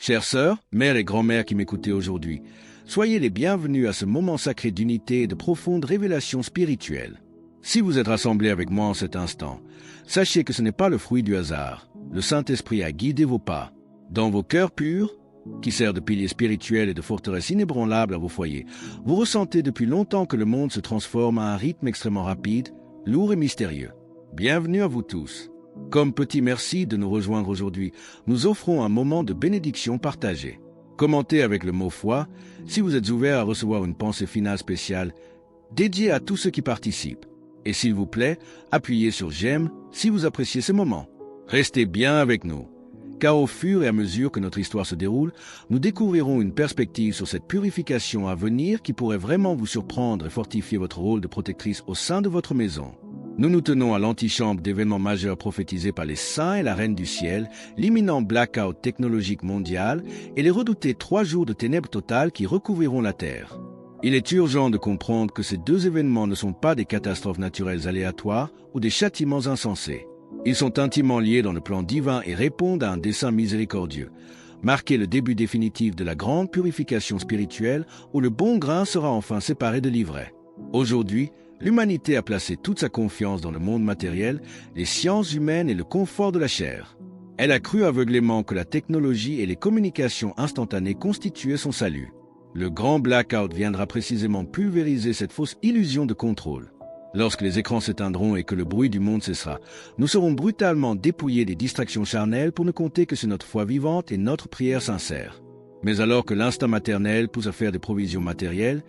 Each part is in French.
Chères sœurs, mères et grand-mères qui m'écoutez aujourd'hui, soyez les bienvenus à ce moment sacré d'unité et de profonde révélation spirituelle. Si vous êtes rassemblés avec moi en cet instant, sachez que ce n'est pas le fruit du hasard. Le Saint-Esprit a guidé vos pas. Dans vos cœurs purs, qui sert de pilier spirituel et de forteresse inébranlable à vos foyers, vous ressentez depuis longtemps que le monde se transforme à un rythme extrêmement rapide, lourd et mystérieux. Bienvenue à vous tous. Comme petit merci de nous rejoindre aujourd'hui, nous offrons un moment de bénédiction partagée. Commentez avec le mot foi si vous êtes ouvert à recevoir une pensée finale spéciale dédiée à tous ceux qui participent. Et s'il vous plaît, appuyez sur j'aime si vous appréciez ce moment. Restez bien avec nous, car au fur et à mesure que notre histoire se déroule, nous découvrirons une perspective sur cette purification à venir qui pourrait vraiment vous surprendre et fortifier votre rôle de protectrice au sein de votre maison. Nous nous tenons à l'antichambre d'événements majeurs prophétisés par les saints et la Reine du Ciel, l'imminent blackout technologique mondial et les redoutés 3 jours de ténèbres totales qui recouvriront la Terre. Il est urgent de comprendre que ces 2 événements ne sont pas des catastrophes naturelles aléatoires ou des châtiments insensés. Ils sont intimement liés dans le plan divin et répondent à un dessein miséricordieux, marquer le début définitif de la grande purification spirituelle où le bon grain sera enfin séparé de l'ivraie. Aujourd'hui, l'humanité a placé toute sa confiance dans le monde matériel, les sciences humaines et le confort de la chair. Elle a cru aveuglément que la technologie et les communications instantanées constituaient son salut. Le grand blackout viendra précisément pulvériser cette fausse illusion de contrôle. Lorsque les écrans s'éteindront et que le bruit du monde cessera, nous serons brutalement dépouillés des distractions charnelles pour ne compter que sur notre foi vivante et notre prière sincère. Mais alors que l'instinct maternel pousse à faire des provisions matérielles,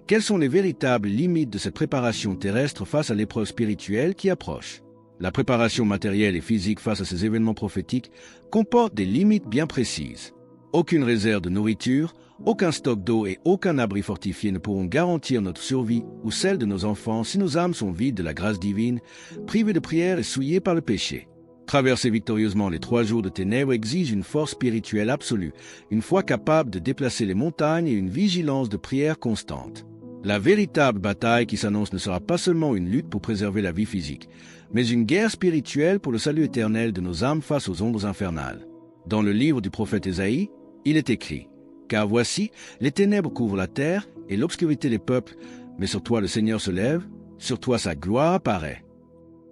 quelles sont les véritables limites de cette préparation terrestre face à l'épreuve spirituelle qui approche? La préparation matérielle et physique face à ces événements prophétiques comporte des limites bien précises. Aucune réserve de nourriture, aucun stock d'eau et aucun abri fortifié ne pourront garantir notre survie ou celle de nos enfants si nos âmes sont vides de la grâce divine, privées de prière et souillées par le péché. Traverser victorieusement les 3 jours de ténèbres exige une force spirituelle absolue, une foi capable de déplacer les montagnes et une vigilance de prière constante. La véritable bataille qui s'annonce ne sera pas seulement une lutte pour préserver la vie physique, mais une guerre spirituelle pour le salut éternel de nos âmes face aux ombres infernales. Dans le livre du prophète Ésaïe, il est écrit « Car voici, les ténèbres couvrent la terre et l'obscurité les peuples, mais sur toi le Seigneur se lève, sur toi sa gloire apparaît. »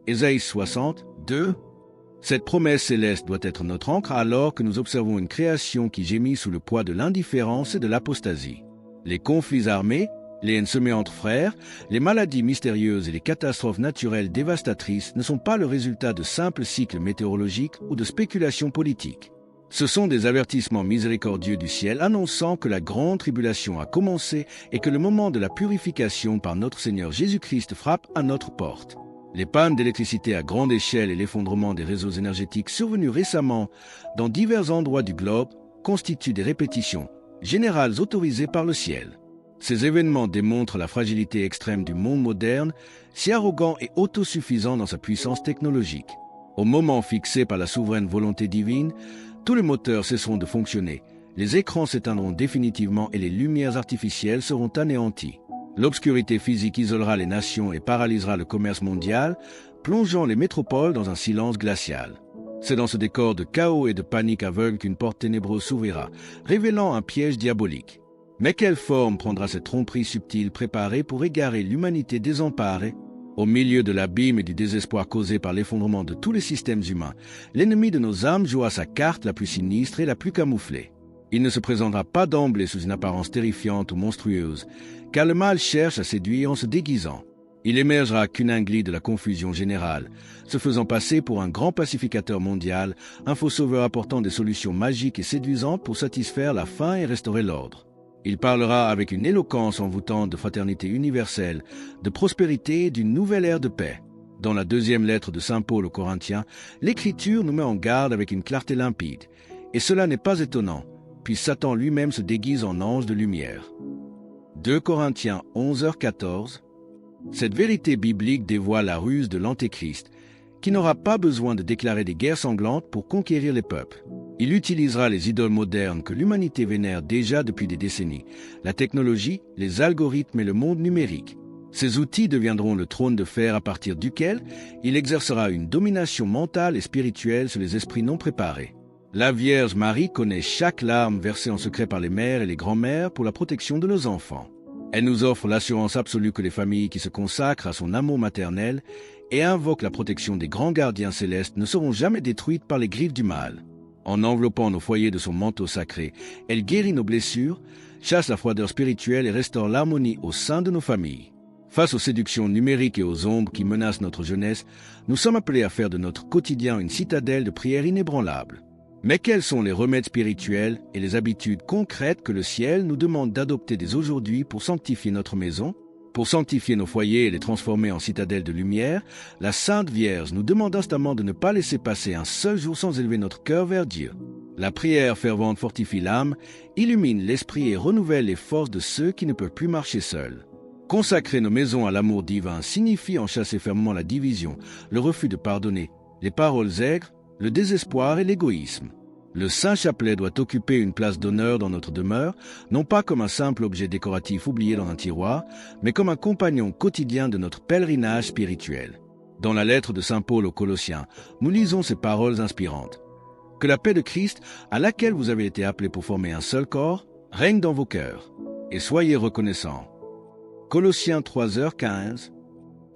Ésaïe 60, 2. Cette promesse céleste doit être notre ancre alors que nous observons une création qui gémit sous le poids de l'indifférence et de l'apostasie. Les conflits armés, les haines semées entre frères, les maladies mystérieuses et les catastrophes naturelles dévastatrices ne sont pas le résultat de simples cycles météorologiques ou de spéculations politiques. Ce sont des avertissements miséricordieux du ciel annonçant que la grande tribulation a commencé et que le moment de la purification par notre Seigneur Jésus-Christ frappe à notre porte. Les pannes d'électricité à grande échelle et l'effondrement des réseaux énergétiques survenus récemment dans divers endroits du globe constituent des répétitions générales autorisées par le ciel. Ces événements démontrent la fragilité extrême du monde moderne, si arrogant et autosuffisant dans sa puissance technologique. Au moment fixé par la souveraine volonté divine, tous les moteurs cesseront de fonctionner, les écrans s'éteindront définitivement et les lumières artificielles seront anéanties. L'obscurité physique isolera les nations et paralysera le commerce mondial, plongeant les métropoles dans un silence glacial. C'est dans ce décor de chaos et de panique aveugle qu'une porte ténébreuse s'ouvrira, révélant un piège diabolique. Mais quelle forme prendra cette tromperie subtile préparée pour égarer l'humanité désemparée? Au milieu de l'abîme et du désespoir causé par l'effondrement de tous les systèmes humains, l'ennemi de nos âmes jouera sa carte la plus sinistre et la plus camouflée. Il ne se présentera pas d'emblée sous une apparence terrifiante ou monstrueuse, car le mal cherche à séduire en se déguisant. Il émergera cuningly de la confusion générale, se faisant passer pour un grand pacificateur mondial, un faux sauveur apportant des solutions magiques et séduisantes pour satisfaire la faim et restaurer l'ordre. Il parlera avec une éloquence envoûtante de fraternité universelle, de prospérité et d'une nouvelle ère de paix. Dans la 2e lettre de Saint Paul aux Corinthiens, l'Écriture nous met en garde avec une clarté limpide. Et cela n'est pas étonnant, puis Satan lui-même se déguise en ange de lumière. 2 Corinthiens 11h14. Cette vérité biblique dévoile la ruse de l'Antéchrist, qui n'aura pas besoin de déclarer des guerres sanglantes pour conquérir les peuples. Il utilisera les idoles modernes que l'humanité vénère déjà depuis des décennies, la technologie, les algorithmes et le monde numérique. Ces outils deviendront le trône de fer à partir duquel il exercera une domination mentale et spirituelle sur les esprits non préparés. La Vierge Marie connaît chaque larme versée en secret par les mères et les grands-mères pour la protection de nos enfants. Elle nous offre l'assurance absolue que les familles qui se consacrent à son amour maternel et invoquent la protection des grands gardiens célestes ne seront jamais détruites par les griffes du mal. En enveloppant nos foyers de son manteau sacré, elle guérit nos blessures, chasse la froideur spirituelle et restaure l'harmonie au sein de nos familles. Face aux séductions numériques et aux ombres qui menacent notre jeunesse, nous sommes appelés à faire de notre quotidien une citadelle de prière inébranlable. Mais quels sont les remèdes spirituels et les habitudes concrètes que le ciel nous demande d'adopter dès aujourd'hui pour sanctifier notre maison? Pour sanctifier nos foyers et les transformer en citadelles de lumière, la Sainte Vierge nous demande instamment de ne pas laisser passer un seul jour sans élever notre cœur vers Dieu. La prière fervente fortifie l'âme, illumine l'esprit et renouvelle les forces de ceux qui ne peuvent plus marcher seuls. Consacrer nos maisons à l'amour divin signifie en chasser fermement la division, le refus de pardonner, les paroles aigres, le désespoir et l'égoïsme. Le Saint Chapelet doit occuper une place d'honneur dans notre demeure, non pas comme un simple objet décoratif oublié dans un tiroir, mais comme un compagnon quotidien de notre pèlerinage spirituel. Dans la lettre de Saint Paul aux Colossiens, nous lisons ces paroles inspirantes. Que la paix de Christ, à laquelle vous avez été appelés pour former un seul corps, règne dans vos cœurs, et soyez reconnaissants. Colossiens 3h15.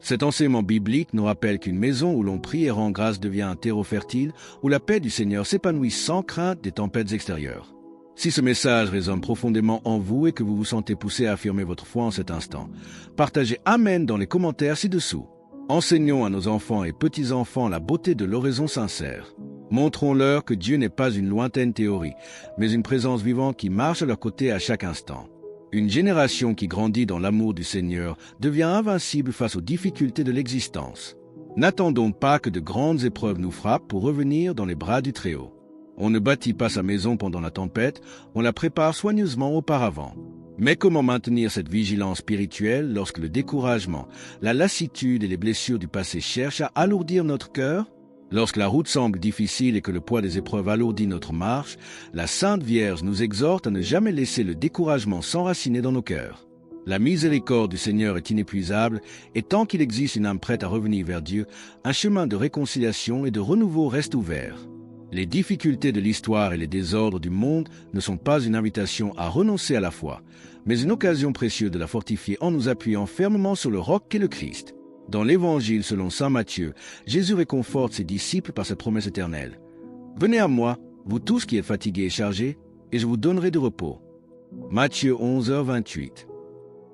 Cet enseignement biblique nous rappelle qu'une maison où l'on prie et rend grâce devient un terreau fertile, où la paix du Seigneur s'épanouit sans crainte des tempêtes extérieures. Si ce message résonne profondément en vous et que vous vous sentez poussé à affirmer votre foi en cet instant, partagez Amen dans les commentaires ci-dessous. Enseignons à nos enfants et petits-enfants la beauté de l'oraison sincère. Montrons-leur que Dieu n'est pas une lointaine théorie, mais une présence vivante qui marche à leur côté à chaque instant. Une génération qui grandit dans l'amour du Seigneur devient invincible face aux difficultés de l'existence. N'attendons pas que de grandes épreuves nous frappent pour revenir dans les bras du Très-Haut. On ne bâtit pas sa maison pendant la tempête, on la prépare soigneusement auparavant. Mais comment maintenir cette vigilance spirituelle lorsque le découragement, la lassitude et les blessures du passé cherchent à alourdir notre cœur? Lorsque la route semble difficile et que le poids des épreuves alourdit notre marche, la Sainte Vierge nous exhorte à ne jamais laisser le découragement s'enraciner dans nos cœurs. La miséricorde du Seigneur est inépuisable et tant qu'il existe une âme prête à revenir vers Dieu, un chemin de réconciliation et de renouveau reste ouvert. Les difficultés de l'histoire et les désordres du monde ne sont pas une invitation à renoncer à la foi, mais une occasion précieuse de la fortifier en nous appuyant fermement sur le roc qu'est le Christ. Dans l'Évangile selon saint Matthieu, Jésus réconforte ses disciples par cette promesse éternelle. « Venez à moi, vous tous qui êtes fatigués et chargés, et je vous donnerai du repos. » Matthieu 11h28.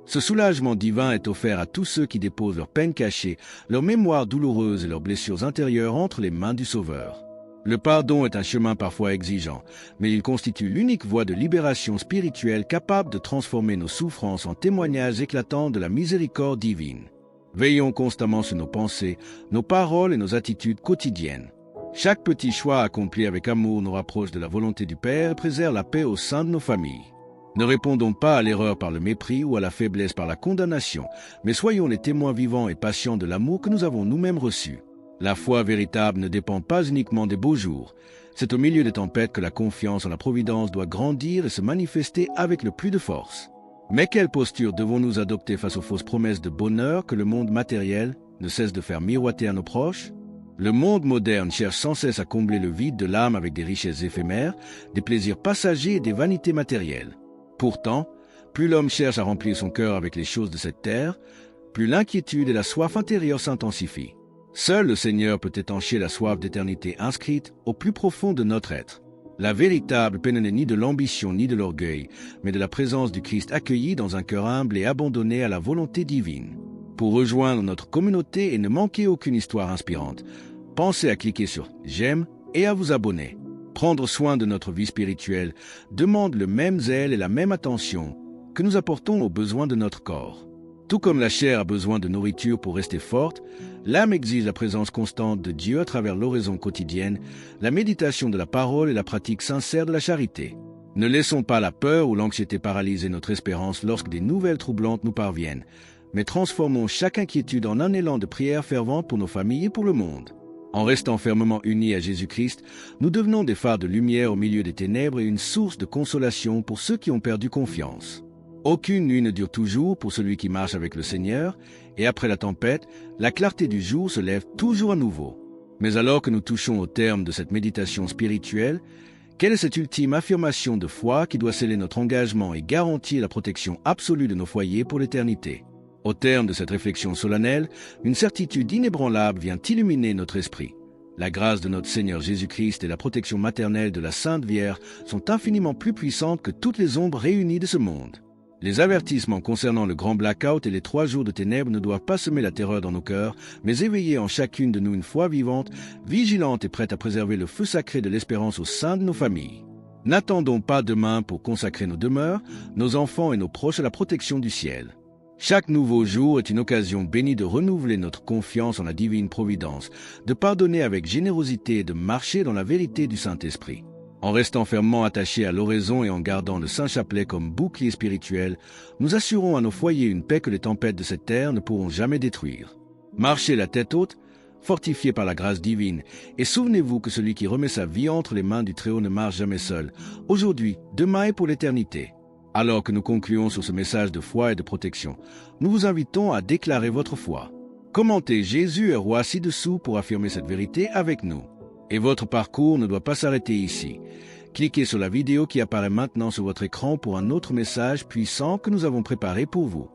Ce soulagement divin est offert à tous ceux qui déposent leurs peines cachées, leurs mémoires douloureuses et leurs blessures intérieures entre les mains du Sauveur. Le pardon est un chemin parfois exigeant, mais il constitue l'unique voie de libération spirituelle capable de transformer nos souffrances en témoignages éclatants de la miséricorde divine. Veillons constamment sur nos pensées, nos paroles et nos attitudes quotidiennes. Chaque petit choix accompli avec amour nous rapproche de la volonté du Père et préserve la paix au sein de nos familles. Ne répondons pas à l'erreur par le mépris ou à la faiblesse par la condamnation, mais soyons les témoins vivants et patients de l'amour que nous avons nous-mêmes reçu. La foi véritable ne dépend pas uniquement des beaux jours. C'est au milieu des tempêtes que la confiance en la providence doit grandir et se manifester avec le plus de force. Mais quelle posture devons-nous adopter face aux fausses promesses de bonheur que le monde matériel ne cesse de faire miroiter à nos proches? Le monde moderne cherche sans cesse à combler le vide de l'âme avec des richesses éphémères, des plaisirs passagers et des vanités matérielles. Pourtant, plus l'homme cherche à remplir son cœur avec les choses de cette terre, plus l'inquiétude et la soif intérieure s'intensifient. Seul le Seigneur peut étancher la soif d'éternité inscrite au plus profond de notre être. La véritable paix n'est ni de l'ambition ni de l'orgueil, mais de la présence du Christ accueilli dans un cœur humble et abandonné à la volonté divine. Pour rejoindre notre communauté et ne manquer aucune histoire inspirante, pensez à cliquer sur « J'aime » et à vous abonner. Prendre soin de notre vie spirituelle demande le même zèle et la même attention que nous apportons aux besoins de notre corps. Tout comme la chair a besoin de nourriture pour rester forte, l'âme exige la présence constante de Dieu à travers l'oraison quotidienne, la méditation de la parole et la pratique sincère de la charité. Ne laissons pas la peur ou l'anxiété paralyser notre espérance lorsque des nouvelles troublantes nous parviennent, mais transformons chaque inquiétude en un élan de prière fervente pour nos familles et pour le monde. En restant fermement unis à Jésus-Christ, nous devenons des phares de lumière au milieu des ténèbres et une source de consolation pour ceux qui ont perdu confiance. Aucune nuit ne dure toujours pour celui qui marche avec le Seigneur, et après la tempête, la clarté du jour se lève toujours à nouveau. Mais alors que nous touchons au terme de cette méditation spirituelle, Quelle est cette ultime affirmation de foi qui doit sceller notre engagement et garantir la protection absolue de nos foyers pour l'éternité? Au terme de cette réflexion solennelle, une certitude inébranlable vient illuminer notre esprit. La grâce de notre Seigneur Jésus-Christ et la protection maternelle de la Sainte Vierge sont infiniment plus puissantes que toutes les ombres réunies de ce monde. Les avertissements concernant le grand blackout et les 3 jours de ténèbres ne doivent pas semer la terreur dans nos cœurs, mais éveiller en chacune de nous une foi vivante, vigilante et prête à préserver le feu sacré de l'espérance au sein de nos familles. N'attendons pas demain pour consacrer nos demeures, nos enfants et nos proches à la protection du ciel. Chaque nouveau jour est une occasion bénie de renouveler notre confiance en la divine providence, de pardonner avec générosité et de marcher dans la vérité du Saint-Esprit. En restant fermement attachés à l'oraison et en gardant le Saint-Chapelet comme bouclier spirituel, nous assurons à nos foyers une paix que les tempêtes de cette terre ne pourront jamais détruire. Marchez la tête haute, fortifiés par la grâce divine, et souvenez-vous que celui qui remet sa vie entre les mains du Très-Haut ne marche jamais seul, aujourd'hui, demain et pour l'éternité. Alors que nous concluons sur ce message de foi et de protection, nous vous invitons à déclarer votre foi. Commentez Jésus est roi ci-dessous pour affirmer cette vérité avec nous. Et votre parcours ne doit pas s'arrêter ici. Cliquez sur la vidéo qui apparaît maintenant sur votre écran pour un autre message puissant que nous avons préparé pour vous.